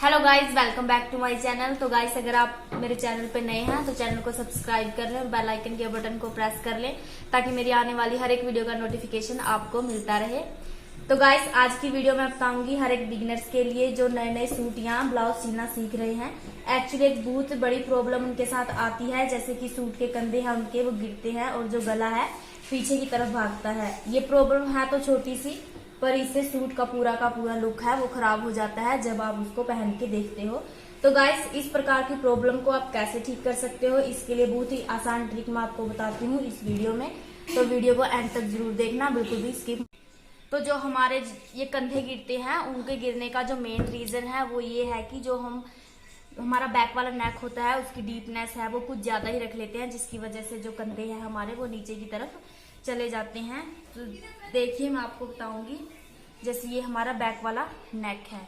Hello guys, welcome back to my channel. तो guys, अगर आप मेरे चैनल पे नए हैं तो चैनल को सब्सक्राइब कर लें और बेल आइकन के बटन को प्रेस कर लें ताकि मेरी आने वाली हर एक वीडियो का नोटिफिकेशन आपको मिलता रहे। तो गाइस, आज की वीडियो में बताऊंगी हर एक बिगिनर्स के लिए जो नए नए सूट या ब्लाउज सीना सीख रहे हैं। एक्चुअली एक बहुत बड़ी प्रॉब्लम उनके साथ आती है, जैसे कि सूट के कंधे हैं उनके वो गिरते हैं और जो गला है पीछे की तरफ भागता है। ये प्रॉब्लम है तो छोटी सी, पर इससे सूट का पूरा लुक है वो खराब हो जाता है जब आप उसको पहन के देखते हो। तो गाइस, इस प्रकार की प्रॉब्लम को आप कैसे ठीक कर सकते हो, इसके लिए बहुत ही आसान ट्रिक मैं आपको बताती हूँ इस वीडियो में। तो वीडियो को एंड तक जरूर देखना, बिल्कुल भी स्किप। तो जो हमारे ये कंधे गिरते हैं, उनके गिरने का जो मेन रीजन है वो ये है कि जो हमारा बैक वाला नेक होता है उसकी डीपनेस है वो कुछ ज्यादा ही रख लेते हैं, जिसकी वजह से जो कंधे हैं हमारे वो नीचे की तरफ चले जाते हैं। तो देखिए, मैं आपको बताऊंगी। जैसे ये हमारा बैक वाला नेक है,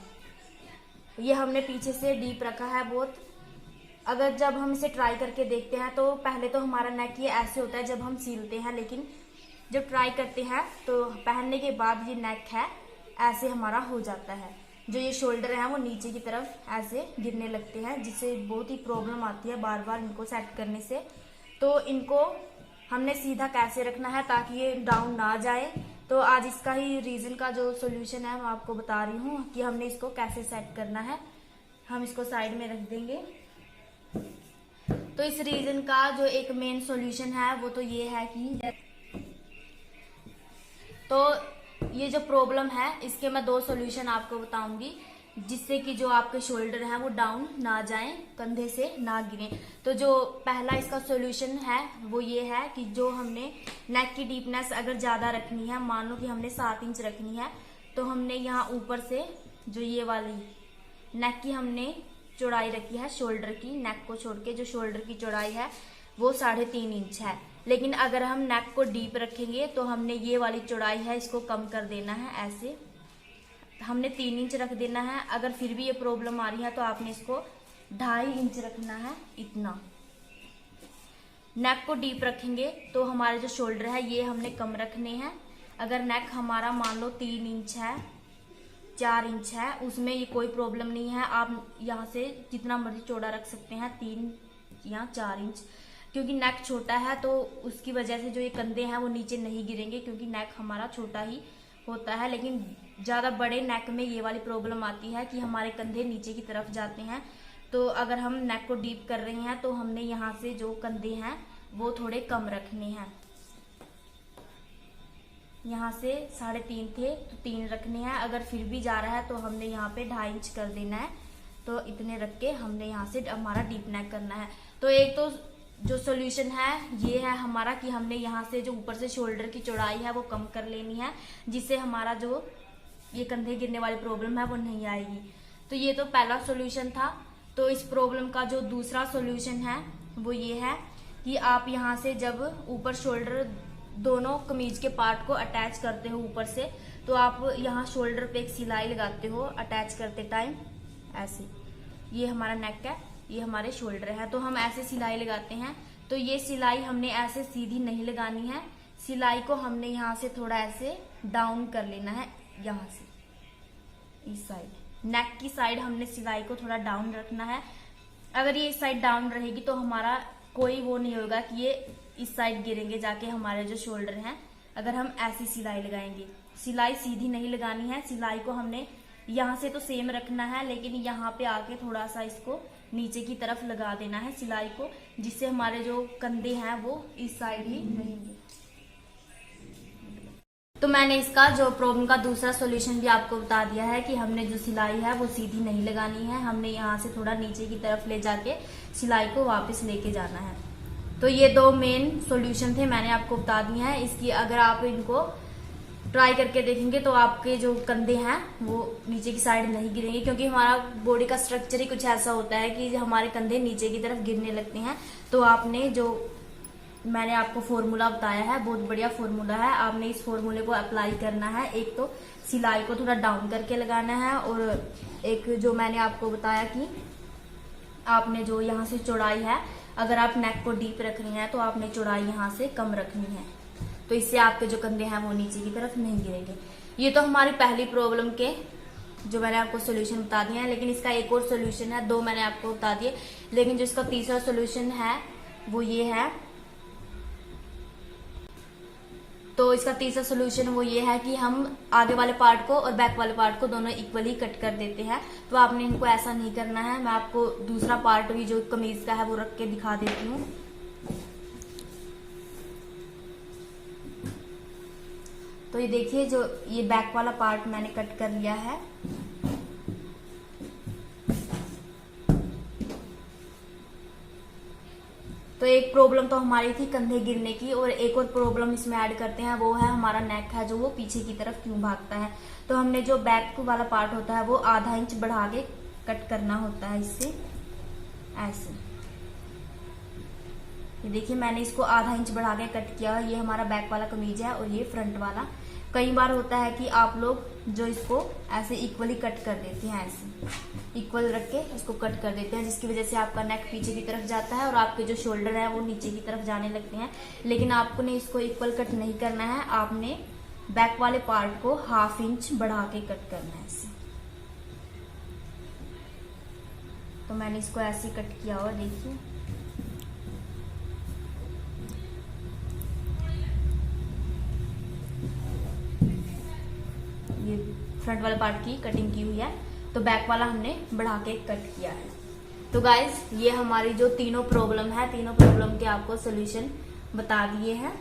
ये हमने पीछे से डीप रखा है बहुत। अगर जब हम इसे ट्राई करके देखते हैं तो पहले तो हमारा नेक ये ऐसे होता है जब हम सीलते हैं, लेकिन जब ट्राई करते हैं तो पहनने के बाद ये नेक है ऐसे हमारा हो जाता है। जो ये शोल्डर है वो नीचे की तरफ ऐसे गिरने लगते हैं, जिससे बहुत ही प्रॉब्लम आती है बार बार इनको सेट करने से। तो इनको हमने सीधा कैसे रखना है ताकि ये डाउन ना जाए, तो आज इसका ही रीजन का जो सोल्यूशन है मैं आपको बता रही हूँ कि हमने इसको कैसे सेट करना है। हम इसको साइड में रख देंगे। तो इस रीजन का जो एक मेन सोल्यूशन है वो तो ये है कि ये जो प्रॉब्लम है इसके मैं दो सोल्यूशन आपको बताऊंगी, जिससे कि जो आपके शोल्डर है वो डाउन ना जाए, कंधे से ना गिरे। तो जो पहला इसका सॉल्यूशन है वो ये है कि जो हमने नेक की डीपनेस अगर ज्यादा रखनी है, मान लो कि हमने 7 इंच रखनी है, तो हमने यहाँ ऊपर से जो ये वाली नेक की हमने चौड़ाई रखी है शोल्डर की, नेक को छोड़ के जो शोल्डर की चौड़ाई है वो 3.5 इंच है। लेकिन अगर हम नेक को डीप रखेंगे तो हमने ये वाली चौड़ाई है इसको कम कर देना है, ऐसे हमने 3 इंच रख देना है। अगर फिर भी ये प्रॉब्लम आ रही है तो आपने इसको 2.5 इंच रखना है। इतना नेक को डीप रखेंगे तो हमारे जो शोल्डर है ये हमने कम रखने हैं। अगर नेक हमारा मान लो 3 इंच है, 4 इंच है, उसमें ये कोई प्रॉब्लम नहीं है। आप यहाँ से जितना मर्जी चौड़ा रख सकते हैं, 3 या 4 इंच, क्योंकि नेक छोटा है तो उसकी वजह से जो ये कंधे हैं वो नीचे नहीं गिरेंगे, क्योंकि नेक हमारा छोटा ही होता है। लेकिन ज्यादा बड़े नेक में ये वाली प्रॉब्लम आती है कि हमारे कंधे नीचे की तरफ जाते हैं। तो अगर हम नेक को डीप कर रहे हैं तो हमने यहाँ से जो कंधे हैं वो थोड़े कम रखने हैं। यहाँ से 3.5 थे तो 3 रखने हैं। अगर फिर भी जा रहा है तो हमने यहाँ पे 2.5 इंच कर देना है। तो इतने रख के हमने यहाँ से हमारा डीप नेक करना है। तो एक तो जो सोल्यूशन है ये है हमारा कि हमने यहाँ से जो ऊपर से शोल्डर की चौड़ाई है वो कम कर लेनी है, जिससे हमारा जो ये कंधे गिरने वाली प्रॉब्लम है वो नहीं आएगी। तो ये तो पहला सोल्यूशन था। तो इस प्रॉब्लम का जो दूसरा सोल्यूशन है वो ये है कि आप यहाँ से जब ऊपर शोल्डर दोनों कमीज के पार्ट को अटैच करते हो ऊपर से, तो आप यहाँ शोल्डर पे एक सिलाई लगाते हो अटैच करते टाइम, ऐसे। ये हमारा नेक है, ये हमारे शोल्डर है, तो हम ऐसे सिलाई लगाते हैं। तो ये सिलाई हमने ऐसे सीधी नहीं लगानी है, सिलाई को हमने यहाँ से थोड़ा ऐसे डाउन कर लेना है। यहाँ से इस साइड नेक की साइड हमने सिलाई को थोड़ा डाउन रखना है। अगर ये इस साइड डाउन रहेगी तो हमारा कोई वो नहीं होगा कि ये इस साइड गिरेंगे जाके हमारे जो शोल्डर हैं। अगर हम ऐसी सिलाई लगाएंगे, सिलाई सीधी नहीं लगानी है, सिलाई को हमने यहाँ से तो सेम रखना है, लेकिन यहाँ पे आके थोड़ा सा इसको नीचे की तरफ लगा देना है सिलाई को, जिससे हमारे जो कंधे हैं वो इस साइड ही रहेंगे। तो मैंने इसका जो प्रॉब्लम का दूसरा सॉल्यूशन भी आपको बता दिया है कि हमने जो सिलाई है वो सीधी नहीं लगानी है, हमने यहाँ से थोड़ा नीचे की तरफ ले जाके सिलाई को वापस लेके जाना है। तो ये 2 मेन सॉल्यूशन थे, मैंने आपको बता दिए हैं। इसकी अगर आप इनको ट्राई करके देखेंगे तो आपके जो कंधे हैं वो नीचे की साइड नहीं गिरेंगे, क्योंकि हमारा बॉडी का स्ट्रक्चर ही कुछ ऐसा होता है कि हमारे कंधे नीचे की तरफ गिरने लगते हैं। तो आपने जो मैंने आपको फॉर्मूला बताया है, बहुत बढ़िया फॉर्मूला है, आपने इस फॉर्मूले को अप्लाई करना है। एक तो सिलाई को थोड़ा डाउन करके लगाना है, और एक जो मैंने आपको बताया कि आपने जो यहाँ से चौड़ाई है, अगर आप नेक को डीप रख रही हैं तो आपने चौड़ाई यहाँ से कम रखनी है, तो इससे आपके जो कंधे हैं वो नीचे की तरफ नहीं गिरेंगे। ये तो हमारी पहली प्रॉब्लम के जो मैंने आपको सोल्यूशन बता दिया है, लेकिन इसका एक और सोल्यूशन है, 2 मैंने आपको बता दिए, लेकिन जो इसका तीसरा सोल्यूशन है वो ये है। तो इसका तीसरा सोल्यूशन वो ये है कि हम आगे वाले पार्ट को और बैक वाले पार्ट को दोनों इक्वली कट कर देते हैं। तो आपने इनको ऐसा नहीं करना है। मैं आपको दूसरा पार्ट भी जो कमीज का है वो रख के दिखा देती हूँ। तो ये देखिए, जो ये बैक वाला पार्ट मैंने कट कर लिया है। तो एक प्रॉब्लम तो हमारी थी कंधे गिरने की, और एक और प्रॉब्लम इसमें ऐड करते हैं, वो है हमारा नेक है जो वो पीछे की तरफ क्यों भागता है। तो हमने जो बैक वाला पार्ट होता है वो आधा इंच बढ़ा के कट करना होता है इससे, ऐसे। ये देखिए, मैंने इसको आधा इंच बढ़ा के कट किया। ये हमारा बैक वाला कमीज है और ये फ्रंट वाला। कई बार होता है कि आप लोग जो इसको ऐसे इक्वली कट कर देते हैं, ऐसे इक्वल रख के इसको कट कर देते हैं, जिसकी वजह से आपका नेक पीछे की तरफ जाता है और आपके जो शोल्डर है वो नीचे की तरफ जाने लगते हैं। लेकिन आपने इसको इक्वल कट नहीं करना है, आपने बैक वाले पार्ट को ½ इंच बढ़ा के कट करना है ऐसे। तो मैंने इसको ऐसे कट किया हुआ, देखिए। ये फ्रंट वाले पार्ट की कटिंग की हुई है, तो बैक वाला हमने बढ़ा के कट किया है। तो गाइज, ये हमारी जो तीनों प्रॉब्लम है, तीनों प्रॉब्लम के आपको सोल्यूशन बता दिए हैं।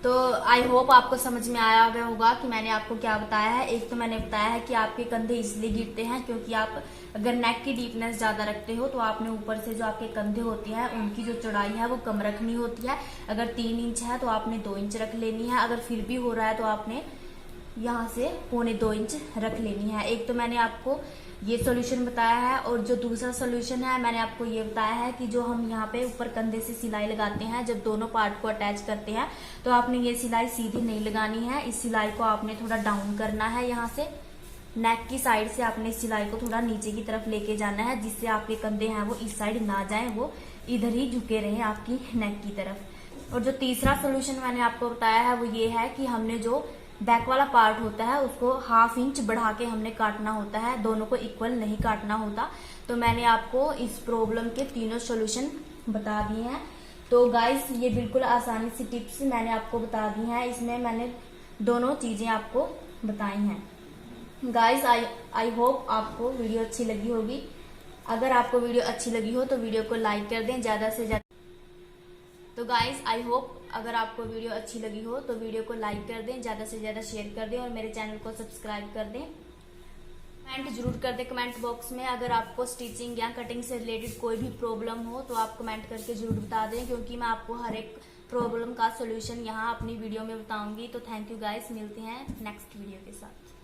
तो आई होप आपको समझ में आया गया होगा कि मैंने आपको क्या बताया है। एक तो मैंने बताया है कि आपके कंधे इसलिए गिरते हैं क्योंकि आप अगर नेक की डीपनेस ज्यादा रखते हो तो आपने ऊपर से जो आपके कंधे होते हैं उनकी जो चौड़ाई है वो कम रखनी होती है। अगर 3 इंच है तो आपने 2 इंच रख लेनी है। अगर फिर भी हो रहा है तो आपने यहाँ से 1.25 इंच रख लेनी है। एक तो मैंने आपको ये सॉल्यूशन बताया है, और जो दूसरा सॉल्यूशन है मैंने आपको ये बताया है कि जो हम यहाँ पे ऊपर कंधे से सिलाई लगाते हैं, जब दोनों पार्ट को अटैच करते हैं तो आपने ये सिलाई सीधी नहीं लगानी है। इस सिलाई को आपने थोड़ा डाउन करना है, यहाँ से नेक की साइड से आपने इस सिलाई को थोड़ा नीचे की तरफ लेके जाना है, जिससे आपके कंधे हैं वो इस साइड ना जाए, वो इधर ही झुके रहे आपकी नेक की तरफ। और जो तीसरा सोल्यूशन मैंने आपको बताया है वो ये है कि हमने जो बैक वाला पार्ट होता है उसको ½ इंच बढ़ा के हमने काटना होता है, दोनों को इक्वल नहीं काटना होता। तो मैंने आपको इस प्रॉब्लम के तीनों सॉल्यूशन बता दिए हैं। तो गाइस, ये बिल्कुल आसानी सी टिप्स मैंने आपको बता दी हैं, इसमें मैंने दोनों चीजें आपको बताई हैं। गाइस, आई होप आपको वीडियो अच्छी लगी होगी। अगर आपको वीडियो अच्छी लगी हो तो वीडियो को लाइक कर दें ज्यादा से ज्यादा। तो गाइस, आई होप अगर आपको वीडियो अच्छी लगी हो तो वीडियो को लाइक कर दें, ज्यादा से ज्यादा शेयर कर दें और मेरे चैनल को सब्सक्राइब कर दें। कमेंट जरूर कर दें कमेंट बॉक्स में। अगर आपको स्टिचिंग या कटिंग से रिलेटेड कोई भी प्रॉब्लम हो तो आप कमेंट करके जरूर बता दें, क्योंकि मैं आपको हर एक प्रॉब्लम का सोल्यूशन यहाँ अपनी वीडियो में बताऊंगी। तो थैंक यू गाइस, मिलते हैं नेक्स्ट वीडियो के साथ।